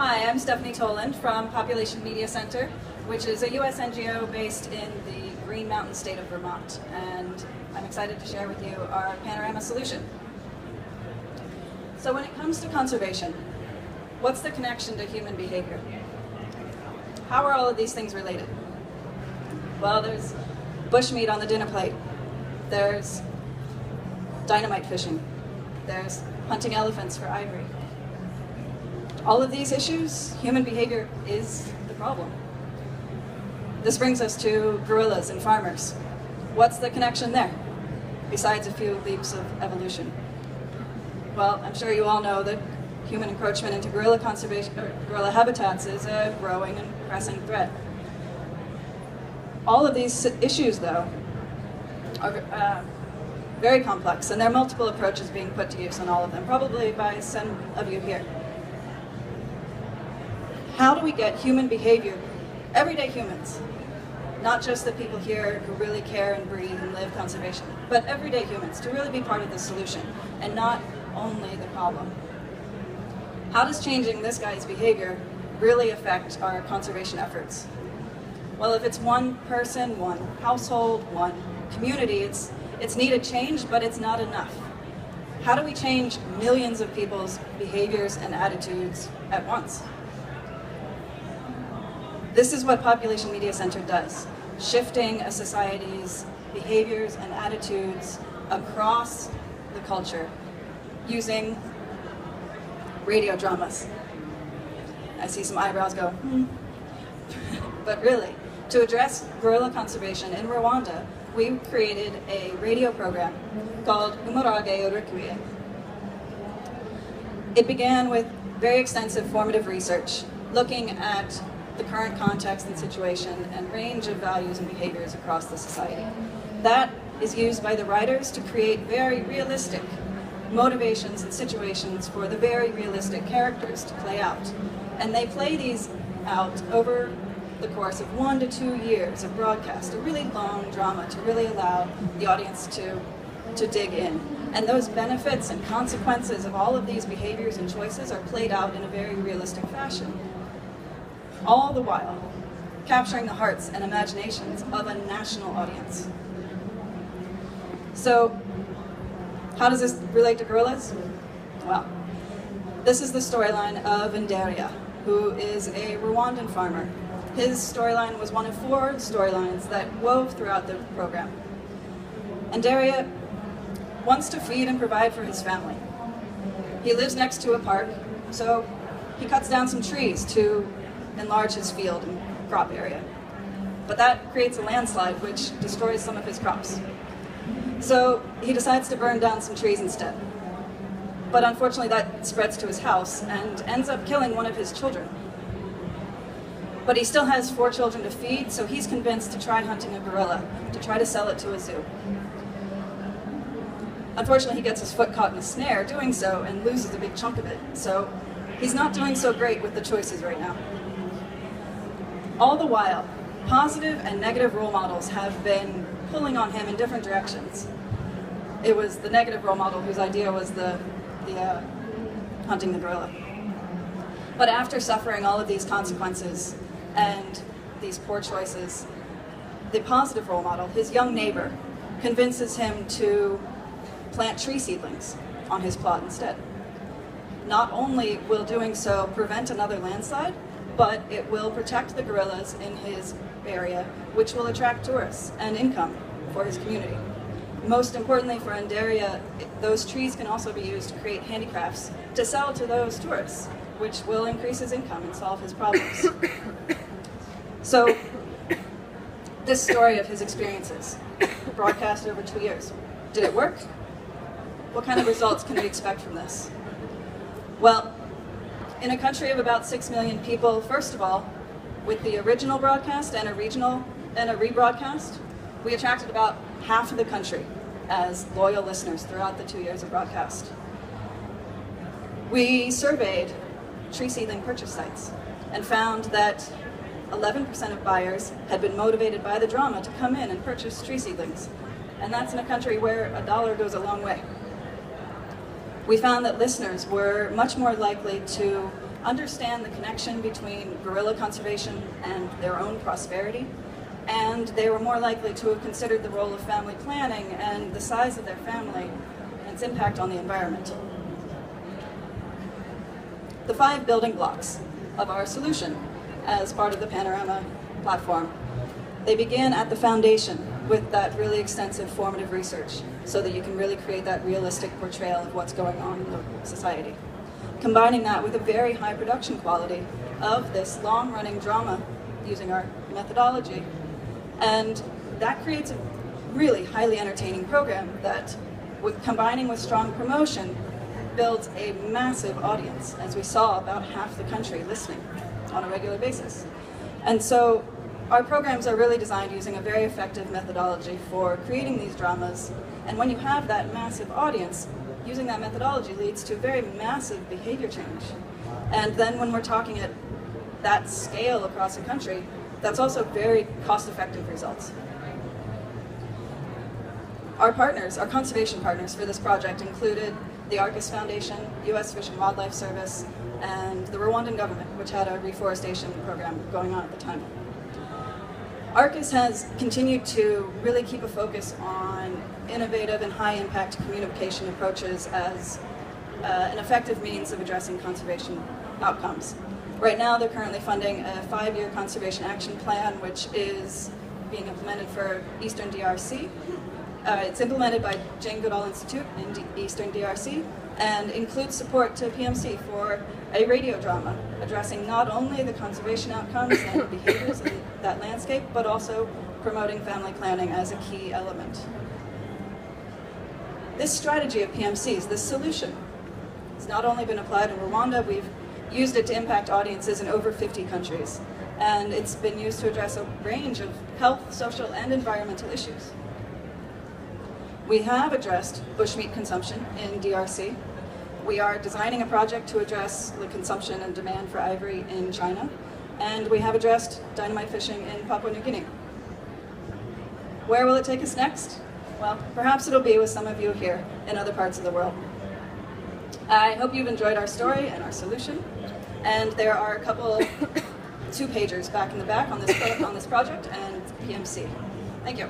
Hi, I'm Stephanie Toland from Population Media Center, which is a U.S. NGO based in the Green Mountain state of Vermont, and I'm excited to share with you our panorama solution. So when it comes to conservation, what's the connection to human behavior? How are all of these things related? Well, there's bushmeat on the dinner plate, there's dynamite fishing, there's hunting elephants for ivory. All of these issues, human behavior is the problem. This brings us to gorillas and farmers. What's the connection there, besides a few leaps of evolution? Well, I'm sure you all know that human encroachment into gorilla conservation, or gorilla habitats, is a growing and pressing threat. All of these issues, though, are very complex, and there are multiple approaches being put to use on all of them, probably by some of you here. How do we get human behavior, everyday humans, not just the people here who really care and breathe and live conservation, but everyday humans, to really be part of the solution and not only the problem? How does changing this guy's behavior really affect our conservation efforts? Well, if it's one person, one household, one community, it's needed change, but it's not enough. How do we change millions of people's behaviors and attitudes at once? This is what Population Media Center does, shifting a society's behaviors and attitudes across the culture using radio dramas. I see some eyebrows go, But really, to address gorilla conservation in Rwanda, we created a radio program called Umurage Urikwiye. It began with very extensive formative research, looking at the current context and situation and range of values and behaviors across the society. That is used by the writers to create very realistic motivations and situations for the very realistic characters to play out. And they play these out over the course of 1 to 2 years of broadcast, a really long drama to really allow the audience to dig in. And those benefits and consequences of all of these behaviors and choices are played out in a very realistic fashion. All the while capturing the hearts and imaginations of a national audience. So, how does this relate to gorillas? Well, this is the storyline of Nderia, who is a Rwandan farmer. His storyline was one of 4 storylines that wove throughout the program. Nderia wants to feed and provide for his family. He lives next to a park, so he cuts down some trees to enlarge his field and crop area. But that creates a landslide which destroys some of his crops. So he decides to burn down some trees instead. But unfortunately that spreads to his house and ends up killing one of his children. But he still has 4 children to feed, so he's convinced to try hunting a gorilla, to try to sell it to a zoo. Unfortunately, he gets his foot caught in a snare doing so and loses a big chunk of it. So he's not doing so great with the choices right now. All the while, positive and negative role models have been pulling on him in different directions. It was the negative role model whose idea was the hunting the gorilla. But after suffering all of these consequences and these poor choices, the positive role model, his young neighbor, convinces him to plant tree seedlings on his plot instead. Not only will doing so prevent another landslide, but it will protect the gorillas in his area, which will attract tourists and income for his community. Most importantly for Nderia, those trees can also be used to create handicrafts to sell to those tourists, which will increase his income and solve his problems. So, this story of his experiences, broadcast over 2 years, did it work? What kind of results can we expect from this? Well, in a country of about 6 million people, first of all, with the original broadcast and a rebroadcast, we attracted about half of the country as loyal listeners throughout the 2 years of broadcast. We surveyed tree seedling purchase sites and found that 11% of buyers had been motivated by the drama to come in and purchase tree seedlings. And that's in a country where $1 goes a long way. We found that listeners were much more likely to understand the connection between guerrilla conservation and their own prosperity, and they were more likely to have considered the role of family planning and the size of their family and its impact on the environment. The 5 building blocks of our solution as part of the Panorama platform. They begin at the foundation with that really extensive formative research so that you can really create that realistic portrayal of what's going on in the society. Combining that with a very high production quality of this long-running drama using our methodology. And that creates a really highly entertaining program that, combining with strong promotion, builds a massive audience, as we saw about half the country listening on a regular basis. And so our programs are really designed using a very effective methodology for creating these dramas. And when you have that massive audience, using that methodology leads to very massive behavior change. And then when we're talking at that scale across the country, that's also very cost-effective results. Our partners, our conservation partners for this project included the Arcus Foundation, U.S. Fish and Wildlife Service, and the Rwandan government, which had a reforestation program going on at the time. Arcus has continued to really keep a focus on innovative and high-impact communication approaches as an effective means of addressing conservation outcomes. Right now, they're currently funding a 5-year conservation action plan, which is being implemented for Eastern DRC. It's implemented by Jane Goodall Institute in Eastern DRC and includes support to PMC for a radio drama addressing not only the conservation outcomes and behaviors in that landscape, but also promoting family planning as a key element. This strategy of PMCs, this solution, has not only been applied in Rwanda, we've used it to impact audiences in over 50 countries. And it's been used to address a range of health, social, and environmental issues. We have addressed bushmeat consumption in DRC. We are designing a project to address the consumption and demand for ivory in China. And we have addressed dynamite fishing in Papua New Guinea. Where will it take us next? Well, perhaps it'll be with some of you here in other parts of the world. I hope you've enjoyed our story and our solution. And there are a couple 2-pagers back in the back on this project and PMC. Thank you.